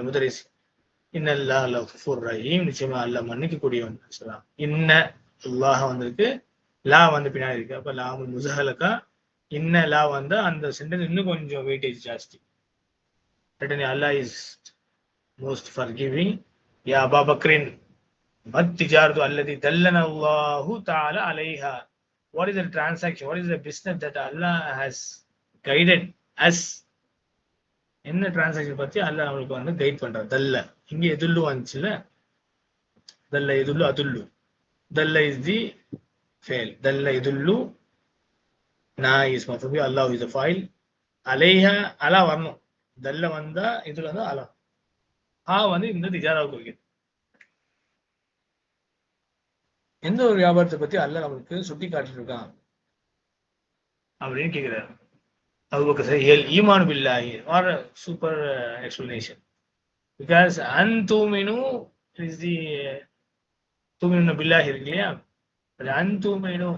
முதரிஸ் இன்னல்லாஹ் லஃபூர் ரஹீம், நிச்சயமா அல்லாஹ் மன்னிக்க கூடியவன் சொல்லலாம். இன்ன அல்லாஹ் வந்திருக்கு, லா வந்து பின்னாடி இருக்கு. அப்ப லாமுல் முஸஹலகா, இன்ன லா வந்து அந்த சென்டென்ஸ் இன்னும் கொஞ்சம் வெயிட்டேஜ் ஜாஸ்தி. அல்லாஹ் இஸ் மோஸ்ட் ஃபர்கிவிங். யா அபா பக்ரின் மத் திஜாரத்து அல்லதி தல்லன அல்லாஹு தஆலா அலைஹா. What is the transaction? What is the business that Allah has guided us? என்ன டிரான்சாக்ஷன் பத்தி அல்லாஹ் நம்மளுக்கு வந்து கைட் பண்றான். தல்ல இங்க எதுல்லு வந்துச்சுல, தல்ல எதுல்லு அதுல்லு. தல்ல இஸ் தி ஃபேல், தல்ல எதுல்லு, நா இஸ் மஃபூல், அல்லாஹ் இஸ் தி ஃபைல், அலைஹா அலா வரணும். தல்ல வந்தா இதுல வந்து அலா, ஆ வந்து இந்த திஜாராவுக்கு வைக்குது. எந்த ஒரு வியாபாரத்தை பத்தி அல்லாஹ் நம்மளுக்கு சுட்டி காட்டிட்டு இருக்கான் அப்படின்னு கேட்கிறாரு. அபூபக்கர் சார் ஈமான் பில்லாஹி, what a super explanation, because அன்துமினு இஸ் தி துமினு பில்லாஹி இருக்கு இல்லையா, அது அன்துமினு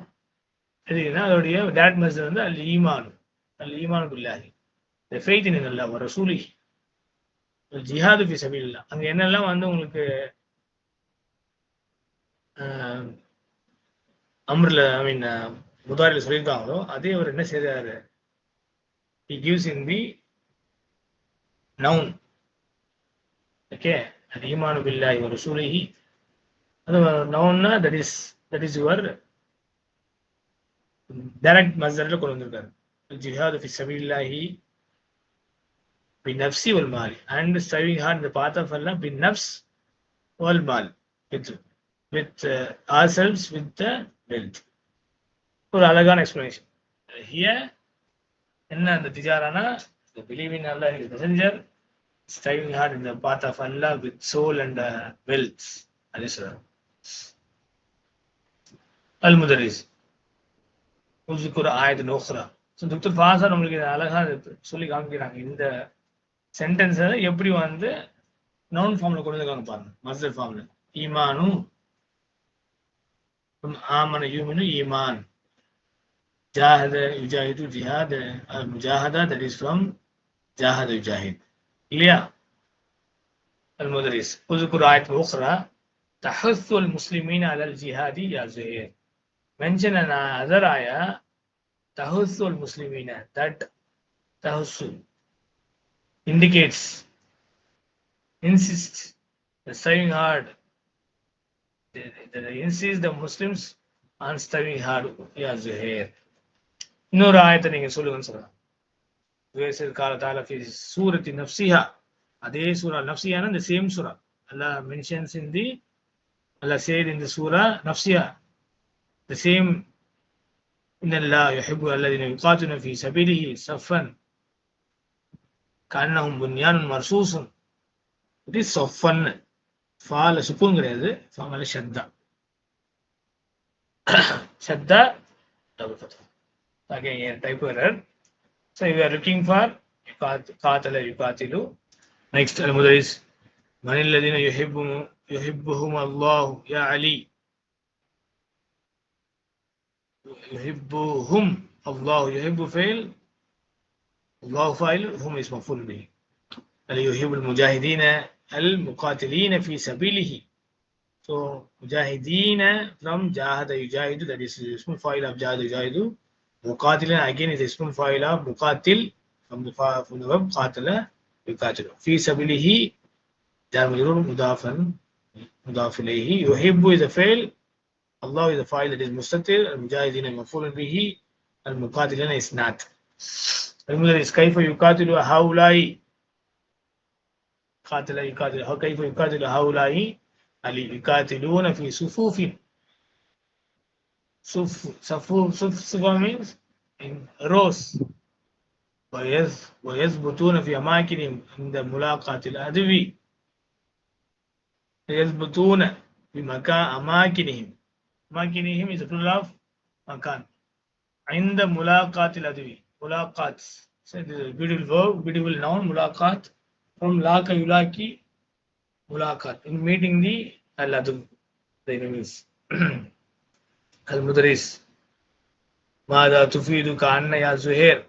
எதுக்குன்னா அதோடைய டேட் மெசேஜ் வந்து அல் ஈமான், அல் ஈமான் பில்லாஹி, the faith in Allah wa ரசூலிஹி, ஜிஹாது ஃபி சபீலில்லாஹ். அங்க என்னெல்லாம் வந்து உங்களுக்கு அம்ருல ஐ மீன் முதாரில சொல்லியிருக்காங்களோ அதே அவர் என்ன செய்றாரு, he gives in the noun. Okay, al-ஈமானு பில்லாஹி வ ரசூலிஹி, அது நவுன்னா that is your டைரக்ட் மஸ்தர்ல கொண்டு வந்திருக்காரு. ஜிஹாது ஃபி சபீலில்லாஹி பினஃப்ஸி வல் mall, and striving hard in the path of Allah பினஃப்ஸ் வல் mall, with ourselves, with the wealth. ஒரு அழகான எக்ஸ்பிளனேஷன். ஹியர் என்ன அந்த திஜாரானா, the believe in Allah and His Messenger, striving hard in the path of Allah with soul and wealth. அது சொல்றாரு. அல் முதரிஸ் உஸ்குர் ஆயத் நுக்ரா. So doctor Faso நம்மளுக்கு அழகா சொல்லி காமிக்கிறாங்க இந்த சென்டென்ஸை எப்படி வந்து நவுன் ஃபார்ம்ல கொண்டு வந்துருக்காங்க பாருங்க. மஸ்தர் ஃபார்ம்ல ஈமானு, ஆமன யூமினு ஈமான், ஜாஹத யுஜாஹிது ஜிஹாத், முஜாஹதா தட் இஸ் ஃப்ரம் ஜாஹத யுஜாஹித் இல்லையா. அல் முதரிஸ் உஸ்குர் ஆயத் நுக்ரா தஹஸ்ஸுல் முஸ்லிமீன அலல் ஜிஹாதி யா ஸுஹைர். mention another ayah, tahussul muslimina, that tahussul indicates, insists, striving hard, insists the Muslims on striving hard. Ya Zuhair, இன்னொரு ஆயத்தை நீங்க சொல்லுங்கன்னு சொல்றாங்க. வேசல் கால தாலா ஃபி சூரத்தி நஃப்ஸிஹா, அதே சூரா நஃப்ஸிஹானா the same surah Allah mentions in the, Allah said in the surah நஃப்ஸிஹா, the same, inna Allah yuhibbu alladhina yuqatiluna fi sabilihi saffan ka'annahum bunyanun marsusun. இது சஃபன், ஃபால சுக்குன் கிடையாது, ஃபால ஷத்தா, ஷத்தா double ஃபத்ஹா. Again type error. So we are looking for qatala yuqatilu. Next al-mudaris man alladhina yuhibbuhum Allah ya Ali, yuhibbuhum Allah, yuhibbu fail, Allah fa'il, hum is maf'ul bihi. yuhibbul mujahidina al muqatilina fi sabilihi. So mujahidina from jahada yujahidu, that is ismul fa'il of jahada yujahidu. Muqatilina again is ismul fa'il of muqatil from the verb qatala yuqatilu. Fi sabilihi jar majrur mudafan mudaf ilayhi. Yuhibbu is a fail, Allah is a file, that is mustatir, al-mujahidina maf'ulun bihi, al-muqatilina is not. Al-mudaris kayfa yuqatilu haulai, qatala yuqatilu, how kayfa yuqatilu haulai, ali yuqatiluna fi sufufin. Sufa means in rows. ويثبتون في أماكنهم عند ملاقاة العدو. يثبتون بمكان أماكنهم. أماكنهم is a plural of makan. عند ملاقاة العدو. ملاقات. So this is a beautiful verb, beautiful noun, mulaqat, from laka yulaki, mulaqat, in meeting the al-adu, the enemies. Al-mudaris ماذا تفيد كأن يا زهير.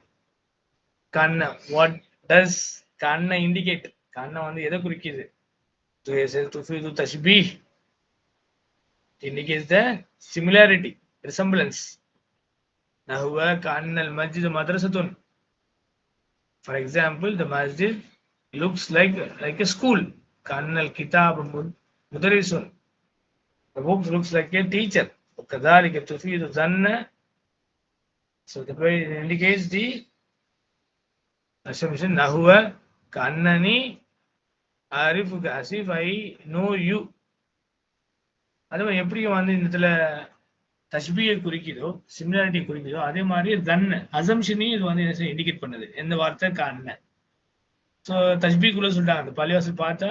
Kanna, what does Kanna indicate? கண்ணை வந்து எதை குறிக்குது? துஃபீது தஷ்பீஹ், indicates the similarity, resemblance. நஹுவ கஅன்னல் Masjid மத்ரஸத்துன். For example, the masjid looks like a school. கஅன்னல் கிதாப் முதரிஸுன். The book looks like a teacher. وكذلك تفيد ظن. So the way it indicates the assumption. நஹுவ கஅன்னனி ஆரிஃபுக, as if I know you. அதுவே எப்படி வந்து இந்த இடத்துல தஷ்பீஹை குறிக்குதோ, similarity குறிக்குதோ, அதே மாதிரி தன் அசம்ஷனையும் இது வந்து என்ன இண்டிகேட் பண்ணுது. எந்த வார்த்தை? கண்ண. ஸோ தஷ்பீக்குள்ள சொல்லிட்டாங்க, இந்த பள்ளிவாசல் பார்த்தா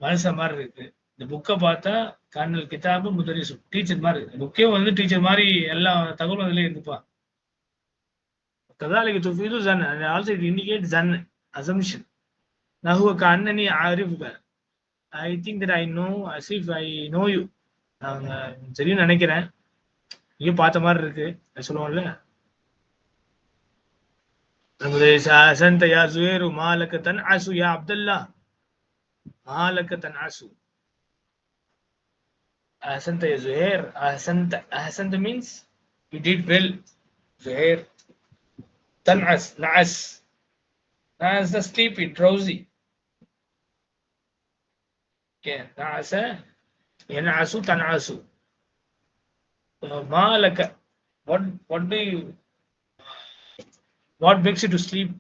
மனுஷன் மாதிரி இருக்கு, இந்த புக்கை பார்த்தா கண்ணல் கிதாபு முதரிசு, டீச்சர் மாதிரி இருக்கு. புக்கே வந்து டீச்சர் மாதிரி எல்லா தகவலும் அதுல இருந்துப்பா. கதாலிக்கு துஃபீது ஜன், ஆல்சோ இட் இண்டிகேட் ஜன், அசம்ஷன். நஹுவ கஅன்னனி ஆரிஃபுக, I think that I know as if I know you. நாங்க தெரியும் நினைக்கிறேன், இங்கே பார்த்த மாதிரி இருக்கு சொல்லுவோம்ல. أحسنت يا زهير ما لك تنعس يا عبد الله ما لك تنعس. أحسنت يا زهير. أحسنت means you did well. زهير. تنعس, نعس the sleepy, drowsy. Okay, نعس ينعس تنعس. ما لك, what makes you to sleep?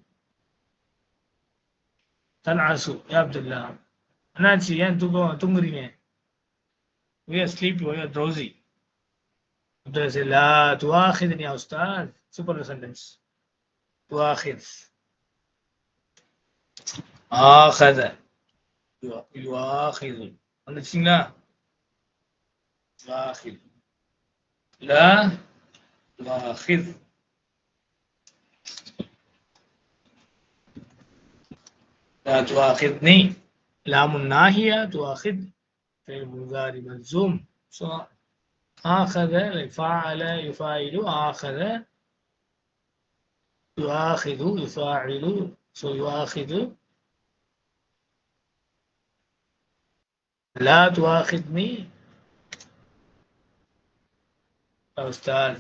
تنعس يا عبد الله. என்னாச்சு, ஏன் தூங்குறீங்க? We are sleepy, we are drowsy. لا تؤاخذني يا أستاذ. Super sentence. تؤاخذ. آخذ. يؤاخذ. வந்துச்சுங்களா? تؤاخذ. لا تؤاخذ. لا تؤاخذني. لام الناهية. تؤاخذ فعل مضارع مجزوم. So آخذ like فعل يفاعل. آخذ يؤاخذ يفاعل. So يؤاخذ. لا تؤاخذني. أستاذ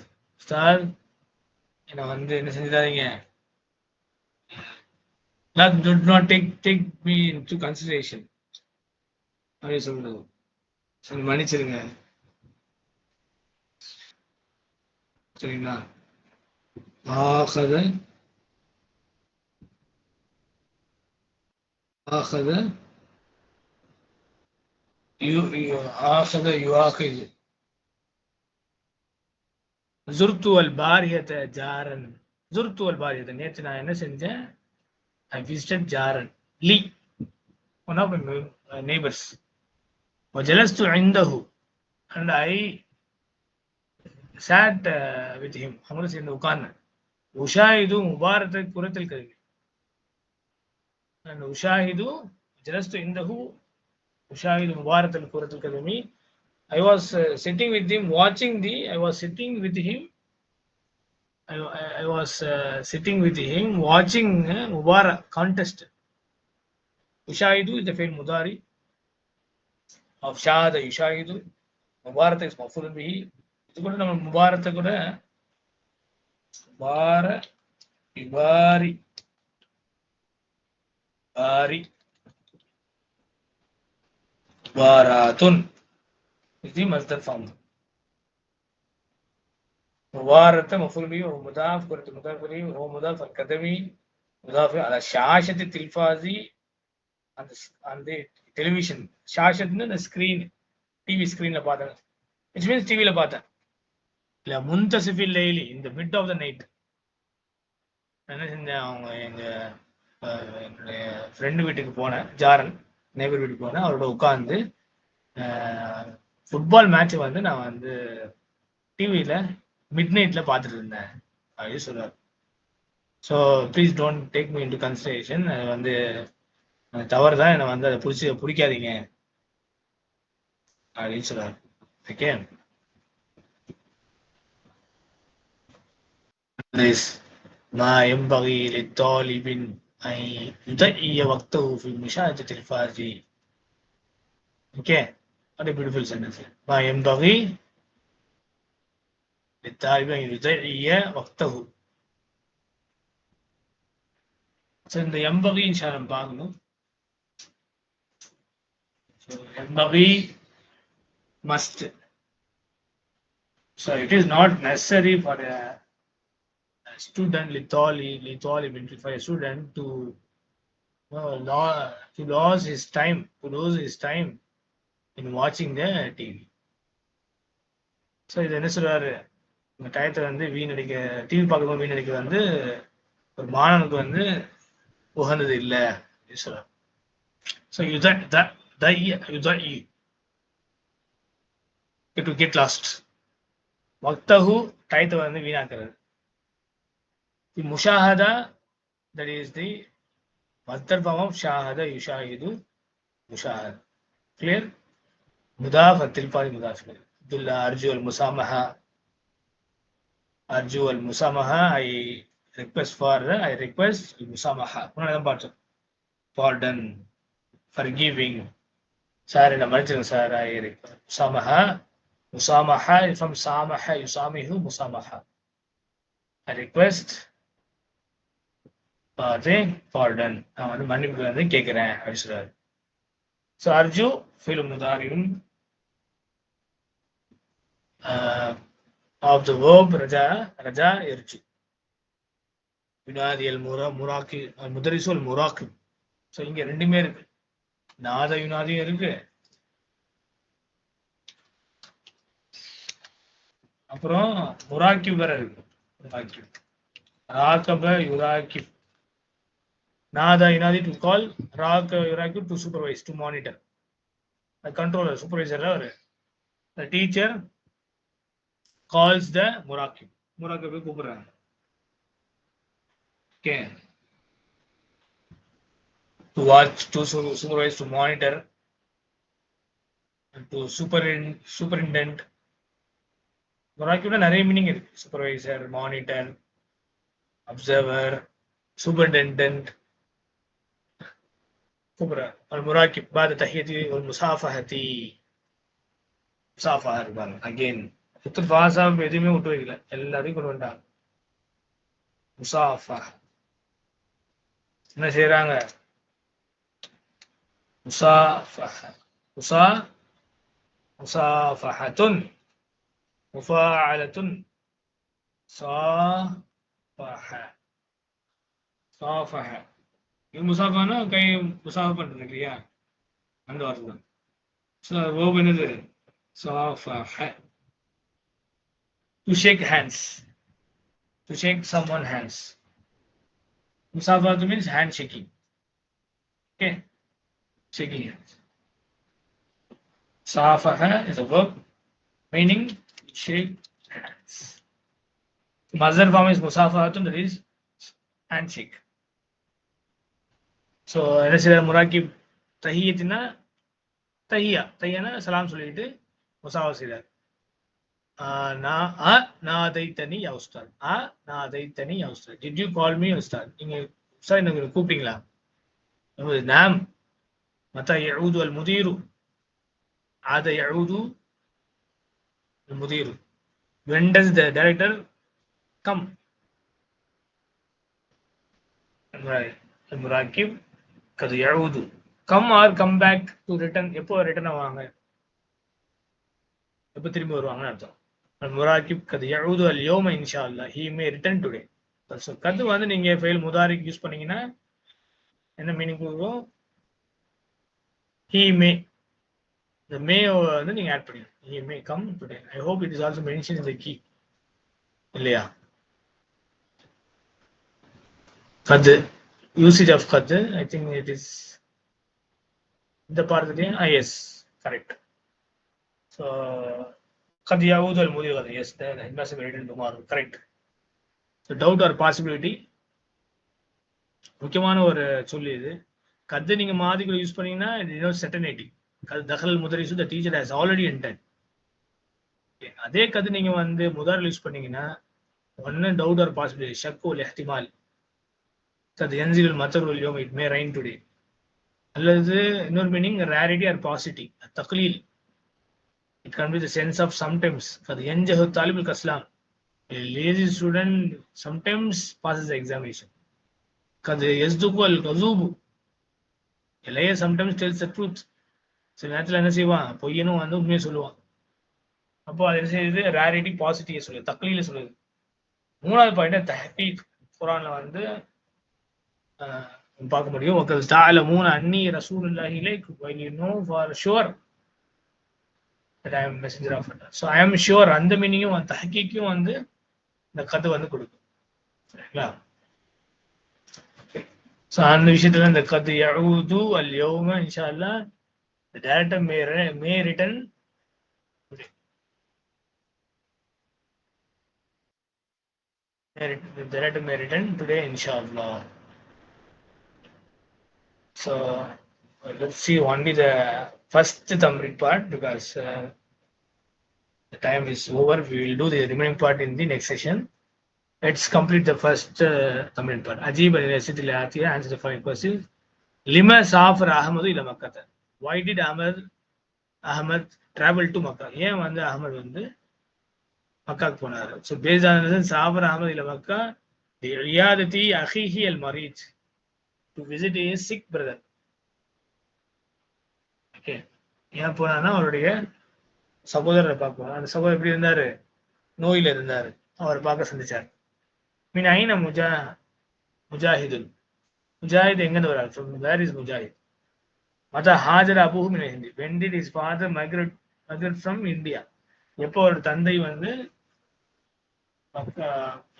என்ன வந்து என்ன செஞ்சிடாதீங்க. Do not take me into consideration. அப்படி சொல்றது. சரி, மன்னிச்சிருங்க. சரிங்களா? ஆகத யுஆகிது. زرت البارحة جارا. زرت البارحة, நேற்று நான் என்ன செஞ்சேன்? I visited جارا لي, one of my neighbors. وجلست عنده, and I sat with him. அவங்களோட சேர்ந்து உட்கார்ந்தேன். உஷாஹிது முபாரத்தை குரத்தில் கல்வி. and உஷாஹிது جلست عنده உஷாஹிது முபாரத்தில் குரத்தில் கல்வி. I was sitting with him, watching I was sitting with him watching Mubarak contest. Ushahidu is the fi'l mudari of shahada yushahidu. Mubarak is maf'ul bihi. இது கூட நம்ம முபாரத்தை கூட பாராத்துன் is the masdar form. مبارة مفعول به ومضاف كرة مضاف إليه وهو مضاف القدمي مضاف على شاشة التلفاز on the television. شاشة the screen, TV screen ல பார்த்தேன், which means TV ல பார்த்தேன். இல்ல முன்தசிஃபி லைலி, in the mid of the night. என்ன செஞ்சேன்? அவங்க என்னுடைய ஃப்ரெண்டு வீட்டுக்கு போனேன், ஜாரன் நெய்பர் வீட்டுக்கு போனேன். அவரோட உட்கார்ந்து ஃபுட்பால் மேட்ச் வந்து நான் வந்து டிவியில மிட் நைட்ல பார்த்துட்டு இருந்தேன் அப்படின்னு சொல்லுவார். So please don't take me into consideration. அது வந்து தவறு தான், என்னை வந்து அதை பிடிக்காதீங்க அப்படின்னு சொல்லுவார். Okay, ما ينبغي للطالب أن يضيع وقته في مشاهدة التلفاز. Okay, what a beautiful sentence. ما ينبغي للطالب أن يضيع وقته. So இந்த ينبغي إن شاء الله பார்க்கணும். So ينبغي must. So it is not necessary for a student for a student to lose his time in watching the TV. So இது என்ன சொல்றாரு, இந்த டயத்தை வந்து வீணடிக்க, டிவி பார்க்கும்போது வீணடிக்க வந்து ஒரு மாணவனுக்கு வந்து உகந்தது இல்லை சொல்றாரு. So to get lost. வக்தஹு டயத்தை வந்து வீணாக்குறது. முஷாஹதா, that is the masdar form of ஷாஹத யுஷாஹிது முஷாஹத். Clear? முதாஃப் அத்தில்பாதி முதாஃப். Abdullah அர்ஜு Al முசாமஹா. அர்ஜு Al முசாமஹா, I request முசாமஹா. முன்னாடி பார்த்தோம். Pardon, forgiving. சார் என்ன மன்னிச்சிருங்க sir. I request முசாமஹா. முசாமஹா from சாமஹா யுசாமிஹு முசாமஹா. I request pardon. நான் வந்து மன்னிப்பு வந்து கேட்கிறேன் அப்படின்னு சொல்றாரு. So அர்ஜு ஃபில் முதாரியும் of the verb raja yarju. யுனாதி அல் முராக்கி முதரிசு அல் முராக்கி. ஸோ இங்க ரெண்டுமே இருக்கு. நாத யுனாதியும் இருக்கு, அப்புறம் முராக்கி வேற இருக்கு. ராகப யுராக்கி. நாதா யுனாதி டு கால், ராக யுராக்கி to supervise, to monitor. Controller, supervisor அவரு. The teacher calls the முராக்கிப். முராக்கிபை கூப்பிடுறாங்க. Okay. To watch, to supervise, to monitor, to superintend. முராக்கிப்ல நிறைய மீனிங் இருக்கு. Supervisor, monitor, observer, superintendent. கூப்பிடுறார். முராக்கிப் பாத தஹியத்தி வல் முசாஃபஹதி. முசாஃபஹா இருப்பாங்க. அகைன் ஃபாஸா எதுவுமே விட்டு வைக்கல, எல்லாத்தையும் கொண்டு வந்துட்டாங்க. முசாஃபா என்ன செய்யறாங்க? முசாஃபஹத்துன் முஃபாஅலத்துன் சாஃபஹ. சாஃபஹ இது முசாஃபானா கை முசாஃபா பண்றது இல்லையா, அந்த வார்த்தை தான். வேர்ப் என்னது? சாஃபஹ. To shake hands, to shake someone's hands. Musafahatu means handshaking. Okay, shaking hands. Safaha is a verb meaning shake hands. Masdar form is musafahatun, that is handshake. So என்ன செய்யற? முராக்கிப் தஹியத்தினா தஹியானா சலாம் சொல்லிட்டு முசாஃபா செய்றார். நாதைத்தனி யா உஸ்தாத். நாதைத்தனி யா Ustad. Did you call me Ustad? நீங்க உஸ்தாத் என்ன கூப்பிட்டீங்களா? நாம். மத்தா யஊது அல் முதீரு. ஆத யஊது அல் முதீரு. When does the director come? Right. முராக்கிப் கது யஊது. Come or come back to return. எப்போ ரிட்டர்ன் ஆவாங்க, எப்போ திரும்பி வருவாங்கன்னு அர்த்தம். முராக்கிப் கது யஊது அல் யௌம இன்ஷா அல்லாஹ். He may return today. So கது வந்து நீங்க ஃபெயில் முதாரிக் யூஸ் பண்ணீங்கன்னா என்ன மீனிங் கொடுக்கும்? He may. The may வந்து நீங்க ஆட் பண்ணிடுங்க. He may come today. I hope it is also mentioned in the key. இல்லையா? கது, usage of கது, I think it is இந்த பாடத்துலயே. Yes, correct. So قد يعود المدير غدا. Yes, the headmaster will return tomorrow. Correct. So doubt or possibility முக்கியமான ஒரு சொல்லு இது. கது நீங்க மாதிக்குள்ள யூஸ் பண்ணீங்கன்னா certainty. கது தகல் முதரிசு, the teacher has already entered. அதே கது நீங்க வந்து முதாரில் யூஸ் பண்ணீங்கன்னா ஒன்னு டவுட் ஆர் பாசிபிலிட்டி, ஷக் ஒல் இஹ்திமால். கத் யன்சிலுல் மத்தருல் யௌம், இட் மே ரெயின் டுடே. அல்லது இன்னொரு மீனிங் ரேரிட்டி ஆர் பாசிட்டி, தக்லீல். It can be the sense of sometimes. கத் யன்ஜஹு தாலிபுல் கஸ்லாம், a lazy student sometimes passes the examination. கத் யஸ்துகு அல் கஸூபு, a liar sometimes tells the truth. சில நேரத்தில் என்ன செய்வான், பொய்யனும் வந்து உண்மையை சொல்லுவான். அப்போ அது என்ன செய்யுது, ரேரிட்டி பாசிட்டிவ் சொல்லுது, தக்லீல சொல்லுது. மூணாவது பாயிண்ட் தஹ்கீக். குர்ஆன்ல வந்து பார்க்க முடியும். வகல் தஅலமூன அன்னி ரசூலுல்லாஹி இலைக்கும் when you know for sure that I am messenger of Allah. So I am sure, அந்த மீனிங்கும் தஹ்கீக்கும் வந்து இந்த கது வந்து கொடுக்கும். சரிங்களா? ஸோ அந்த விஷயத்துல இந்த கது யஊது அல் யௌம இன்ஷா அல்லாஹ் the director may return today. The director may return today inshallah. So let's see only the first Tamil part because the time is over. We will do the remaining part in the next session. Let's complete the first Tamil part. Ajib al-Rasid al-Atiya answers the following question. Lima safar Ahmadu ila Makkah. Why did Ahmad travel to Makkah? ஏன் வந்து அஹ்மத் வந்து மக்காக்கு போனாரு? So based on this, safar Ahmad ila Makkah li iyadati akhihi al-marid, to visit his sick brother. Okay, ஏன் போனான்னா அவருடைய சகோதரரை பார்க்க. அந்த சகோதரர் எப்படி இருந்தாரு, நோயில இருந்தாரு, அவர் பார்க்க சந்திச்சார். மீன் ஐன முஜாஹிதுல், முஜாஹித் எங்கிருந்து வரார்? From where is Mujahid? மத ஹாஜர் அபூஹு மின் Hindi, when did his father migrate from India? எப்போ ஒரு தந்தை வந்து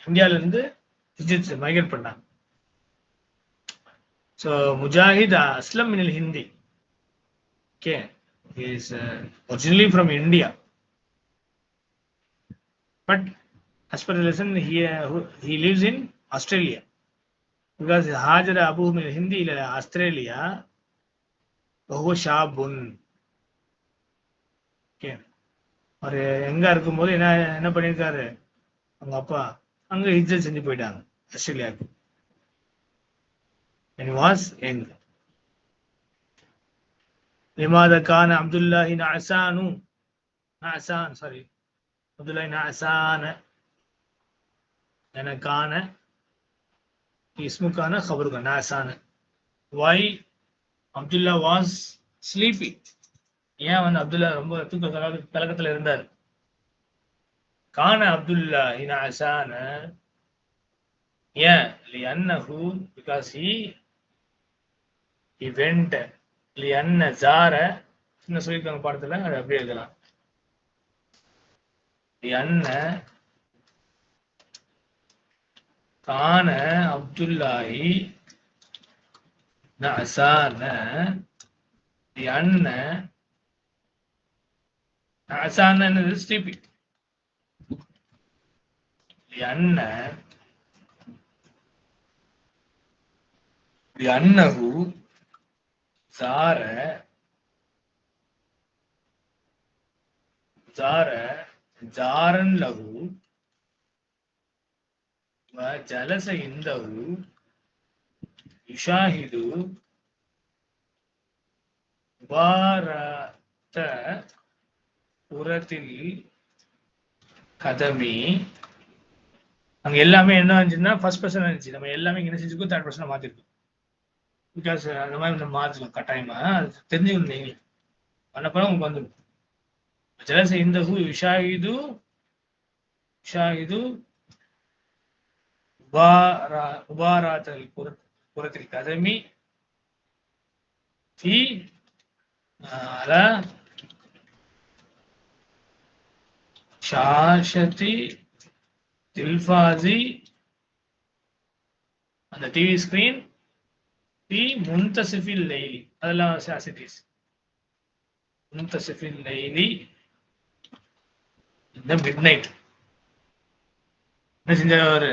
இந்தியால இருந்து மைக்ரேட் பண்ணாங்க. So Mujahid aslam min al-Hindi. Okay, he is originally from India, but as per the lesson he lives in Australia because Hajar Abu min Hindi ila Australia وهو شاب. Okay, அவர் எங்க இருக்கும்போது என்ன பண்ணியிருக்காரு, அவங்க அப்பா அங்க ஹிஜ்ரத் செஞ்சு போயிட்டாங்க ஆஸ்திரேலியாவுக்கு. when he was young. لماذا كان عبد الله نعسان أنا كان اسمه كان خبر كان نعسان. why Abdullah was sleepy? ஏன் வந்து அப்துல்லா ரொம்ப தூக்க கலக்கத்துல இருந்தார்? கான அப்துல்லா நஅசான, ஏன்? லிஅன்னஹு, because he went, லிஅன்ன ஜார, என்ன சொல்லியிருக்காங்க பாடத்துல, அது அப்படியே எழுதலாம். லிஅன்ன கான அப்துல்லாஹி நஅசான லிஅன்ன நஅசான என்னது, ஸ்லீப்பி. லிஅன்னஹு زار جارا له وجلس عنده يشاهد مباراة كرة القدم. அங்க எல்லாமே என்ன இருந்துச்சுன்னா ஃபர்ஸ்ட் பர்சன் இருந்துச்சு. நம்ம எல்லாமே என்ன செஞ்சுக்கோ, தேர்ட் பர்சனை மாத்திருக்கோம். பிகாஸ் அந்த மாதிரி நம்ம மாற்றலாம் கட்டாயமா, அது தெரிஞ்சுக்கணும். நீங்க பண்ணப்போ உங்களுக்கு வந்துடும். ஜலச இந்த யுஷாஹிது முபாராத்தல் குரத்தில் கதமி ஃபி அலா ஷாஷதி தில்ஃபாசி, அந்த டிவி ஸ்கிரீன், في منتصف الليل. அதெல்லாம் சாசிட்டிஸ். منتصف الليل, இந்த மிட் நைட் என்ன செஞ்சாரு,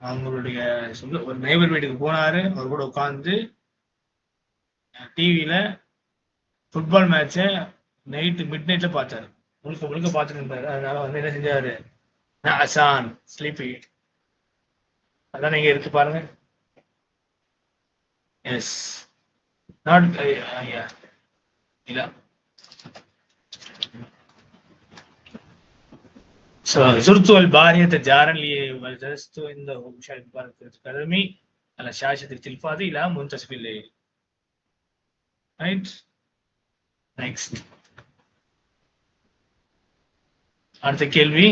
அவங்களுடைய ஒரு நெய்பர் வீட்டுக்கு போனாரு. அவர் கூட உட்காந்து டிவியில ஃபுட்பால் மேட்சை நைட்டு மிட் நைட்ல பார்த்தாரு. முழுக்க பார்த்துட்டு இருந்தாரு. அதனால வந்து என்ன செஞ்சாரு, அசான், ஸ்லீப்பி. அதான் நீங்க எடுத்து பாருங்க. Yes. Not, yeah. Yeah. So, زرت البارحة جارا لي وجلست عنده مشاهد كرة قدمي على شاشة التلفاز إلى منتصف الليل. Right? Next. அடுத்த கேள்வி.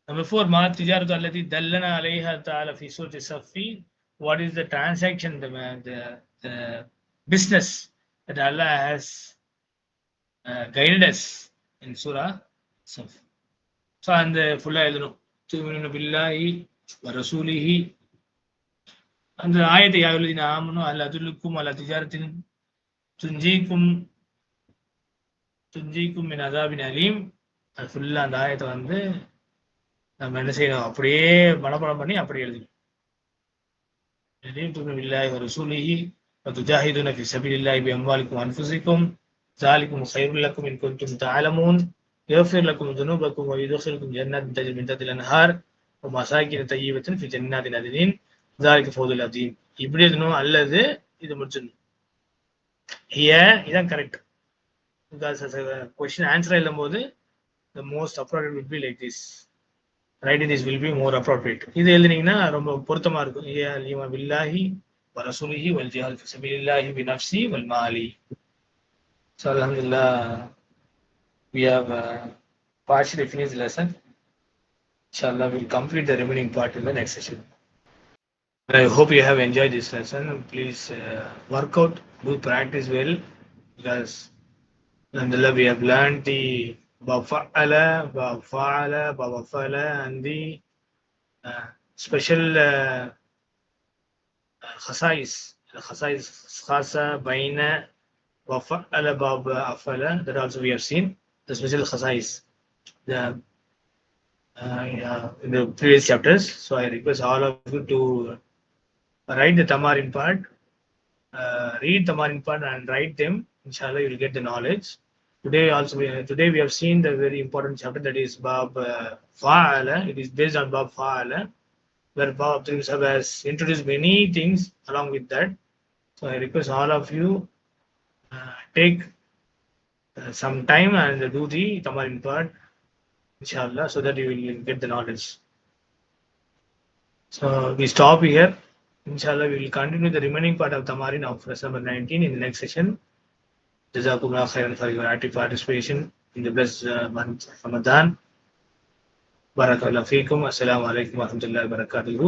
Number 4. ما التجارة التي دلنا عليها تعالى في سورة الصف. What is the transaction, the business that Allah has guided us in Surah Saf. So, அந்த ஃபுல்லா எழுதணும். துமினு பில்லாஹி வ ரசூலிஹி. அந்த ஆயத்தை யா அய்யுஹல்லதீன ஆமனு ஹல் அதுல்லுக்கும் அலா திஜாரத்தின் துன்ஜீக்கும் மின் அஸாபின் அலீம். அது ஃபுல்லா அந்த ஆயத்தை வந்து நம்ம என்ன செய்யணும், அப்படியே மனப்பாடம் பண்ணி அப்படியே எழுதணும். துமினு பில்லாஹி வ ரசூலிஹி வ துஜாஹிதுன ஃபீ ஸபீலில்லாஹி பி அம்வாலிக்கும் வ அன்ஃபுஸிக்கும் ذلكم خير لكم إن كنتم تعلمون يغفر لكم ذنوبكم ويدخلكم جنات تجري من تحتها الأنهار ومساكن طيبة في جنات عدن ذلك الفوز العظيم. இப்படி எழுதணும் அல்லது இது முடிச்சிடணும். இதான் correct. Because as a question answer எழுதும்போது the most appropriate will be like this. Writing this will be more appropriate. இது எழுதினீங்கன்னா ரொம்ப பொருத்தமா இருக்கும். யா லிமா பில்லாஹி வ ரசூலிஹி வல் ஜிஹாத் ஃபீ ஸபீலில்லாஹி பி நஃப்ஸி வல் மாலி. So, alhamdulillah, we have partially finished the lesson. Inshallah, we'll complete the remaining part in the next session. I hope you have enjoyed this lesson. Please work out, do practice well, because alhamdulillah, we have learned the bafa'ala, bafa'ala, bafa'ala, and the special khasais, khasa, baina, وفعل باب أفعل, that also we have seen the special khasais in the previous chapters. So I request all of you to write the Tamarin part, read Tamarin part and write them. Inshallah, you will get the knowledge. Today we have seen the very important chapter, that is Bab Fa'ala. It is based on Bab Fa'ala, where Bab Abdul Sahab has introduced many things along with that. So I request all of you take some time and do the Tamarin part, inshallah, so that you will get the knowledge. So we stop here. Inshallah, we will continue the remaining part of Tamarin of lesson number 19 in the next session. Jazakumullah khairan for your active participation in the blessed month of Ramadan. Barakallahu feekum. Assalamu alaikum wa rahmatullahi wa barakatuhu.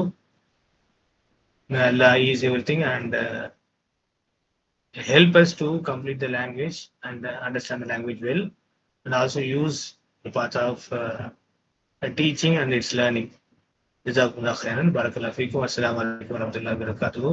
May Allah ease everything and help us to complete the language and understand the language well, and also use the part of teaching and its learning. Jazakumullah khairan. Barakallahu feekum. Assalamu alaikum wa rahmatullahi wa barakatuhu.